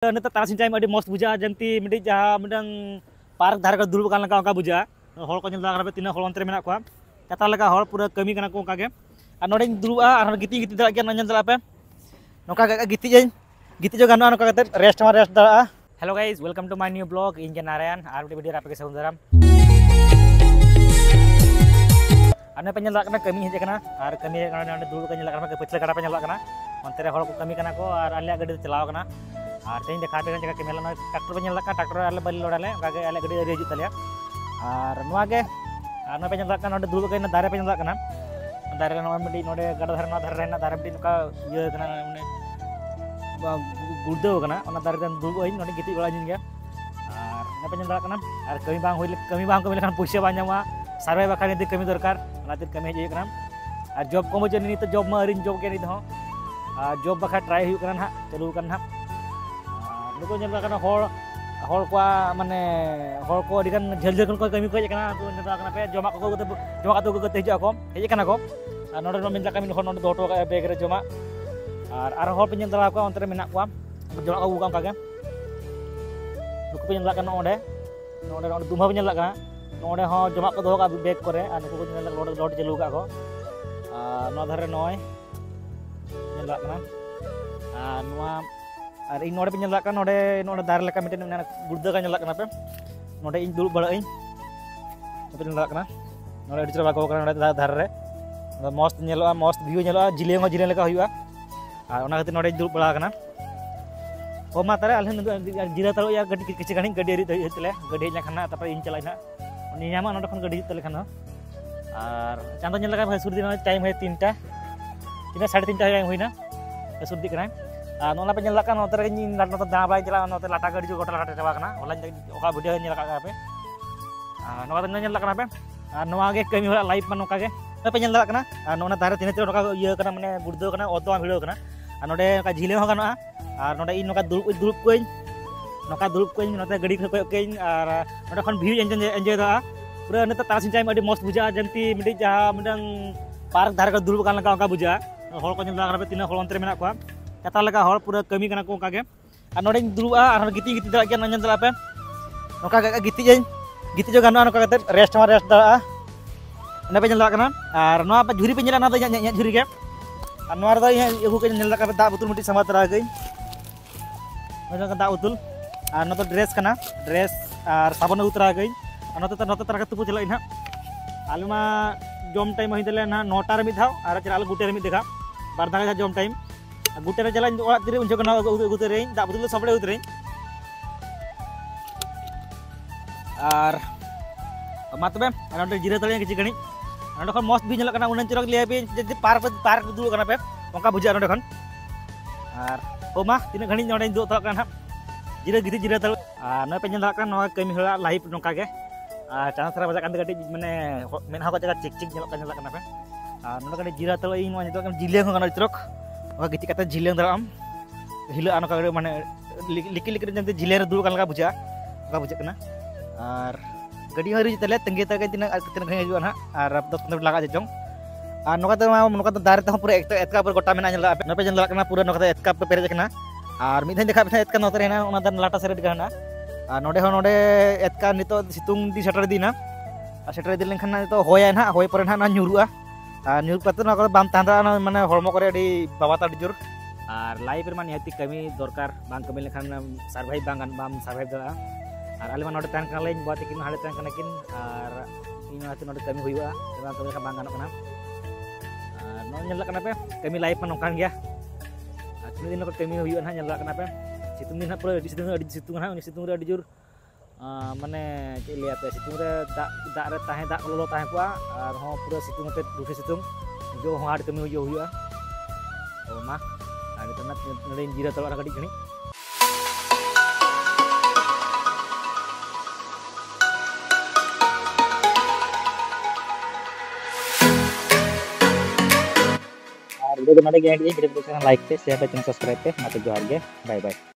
Neta tarasin time adi most buja janti midi jaha midang park dhar ka dulub kan laka onka buja hol ko nyel da kana tina hol ontre menak ko kata laka hol pura kami kana ko onka ge ar node dulub ar giti giti dala ge nanyan dala pe noka ga giti jo gano noka kate rest dala. Hello guys, welcome to my new blog Inge Narayan ar video apa ke saundaram ane penyel da kana kami heje kana ar kami kana node dulub kan nyel kana ke pechle kana penyel da kana ontere hol ko kami kana ko ar alia gadi chalaw kana और तेज देखा जगह के मेला tractor पे नला tractor आले बलि लोडाले गागे आले गडी रे हिजुत तलिया और नवागे और न पे नला का नोडे दुलु के दारे पे नला कना दारे रे नोडे नोडे गडा धरना दारे रे दारे पे नुका ये कना माने गुडदो कना ओना दारे den दुलु ओइन नोडे गिति गला जिन गया और न पे नला कना और कमी बांग को लेखान पैसा बां जामा सर्वे बाखा नि कमी दरकार ओना ते कमी हेजे कना और जॉब को मजे नि तो जॉब मा अरिन जॉब के नि हो जॉब बाखा ट्राई हुई कना हा चालू कना नुको nyel kana hol ko mane hol ko dikan jel ko kami ko kana tu nyel kana pe jomak ko te hiju ako heje kana ko node no minta kami no node doto ka beg re jomak ar hol penyel dala ko ontere menak ko jomak ko bukan kage nuko penyel kana node dumha penyel kana node ho jomak ko do ka beg kore ar nuko nyel lord jelu ka ko no dhare noy nyel kana noa और इन नोडे पे नोडे नोडे दार लेका मिटे गुर्दा का नला पे नोडे इन दुलुब बड़ा इन पे नला नोडे अडी चरा बाको नोडे दार रे मस्त नेलोआ मस्त व्यू नेलोआ जिले लेका हुआ और ओना खातिर नोडे दुलुब बड़ा kana ओ मा तारे आले जिरा तारो या गड्डी किछि गानी गड्डी रि हेतले गड्डी हेजना खाना तापर इन चलाई ना नि यामा नोडे खन गड्डी हेतले खाना और चांदो नेल लगा सुर दिन टाइम है 3टा 3:30 टाइम हुईना सुर दी kana नोना पे नला नोते नोते दाँ बाई चला नोते लाटा गड़ी जो गोटा लाटा चाबा होला ओका वीडियो नला पे नोका नला पे नोआ गे कमी होला लाइव मा नोका गे पे नला नोना दारे तिने ते नोका इया kana माने गुर्दो kana ओतो भिडियो kana नोडे का झिले हो गाना और नोडे इन नोका दुलुब कोइन नोते गड़ी को कोइन और नोडे खन व्यू एंजॉय दा पूरा नते तारसिन टाइम अडी मस्त बुझा जंती मिडी जहा मिडंग पार्क धार का दुलुब kan लका ओका बुझा हol को नला पे तिना हol ontre मेना को kata leka hol pura kami kana ko kage ar node dulu ar giti dala ge nanyan dala pe noka ga giti jo gano noka kate rest dala na pe nyala kana ar no apa juri pe nyala na nya juri ge ar no ar da ibu ke nyala ka da betul muti sama tara ge no ka da utul ar no to dress kana dress ar sabon utra ge ar no to tara ka tupu chala ina alma jom time hidele na 9 tar mi dhaw ar chala gute re mi dekha bar daga jom time गुटे रे चलाइन ओड़ा तिरे उनजो कना गुते रे दा बुतुल सबले उतरे are मातबे नोडे जिरे तले किछि गणी नोडे खन मस्त भी नला कना उनन चिरक लिया पे जे पार्क दुलु कना पे ओका बुझा नोडे खन आर ओमा तिने घणी नोडे दु तला कना जिरे तल आ न पे नला कना नो कमी होला लाइव नोका गे आ चाना थरा बजा कांदे गटी माने मेन हा को जगह चिक नला कना पे आ नोडे कने जिरा तल इन नो नितो जिले खन कना चिरक गिति कता झिलें दराम हिलो अनका माने लिकी जंते झिले रे दुल का बुझा का बुझा कना और गडी हरि तले तंगे तगे तिना घे हिजुआ ना और 10-15 मिनट लगा जजों और नोका दारे ते पूरा एतका पर गोटा मेना नला नपे जनला कना पूरा नोका एतका पे पेरे कना और मिथन देखा पे एतका नोते रेना ओना दन लाटा सेरेट गना और नोडे एतका नितो सितुंग दी सेटर दिना और सेटर दिलेन खना तो होया ना होय पर ना nyuruआ और न्यूज पत्र ना बाम तांदा माने हरमो करे अडी बाबाता डिजुर और लाइफ रे माने हती कमी दरकार बांग कमी लेखान सर्वाइव बाम सर्वाइव दरा और आले मा नोडे तान kana lain बात किन हाले तान kana किन और इन हती नोडे कमी हुइबा तेना तो लेखा बांग गानो kana और नो नेला kana पे कमी लाइफ मा नोकान गया और तिन दिन को कमी हुइबा ना नेला kana पे सितुंग दिन पूरा सितुंग ना उनी सितुंग रे अडी जुर माने चे लिया पे सितुंग रे दा रे ताहे दा लोलो ताहे को और हो पूरा सितुंग ते दुखे सितुंग जो हार्ड कमी हुआ ओ मा आगे तना नडे जिरा तला गडी गणी और वीडियो नडे गे लाइक पे शेयर पे चैनल सब्सक्राइब पे मते जोहार गे बाय बाय।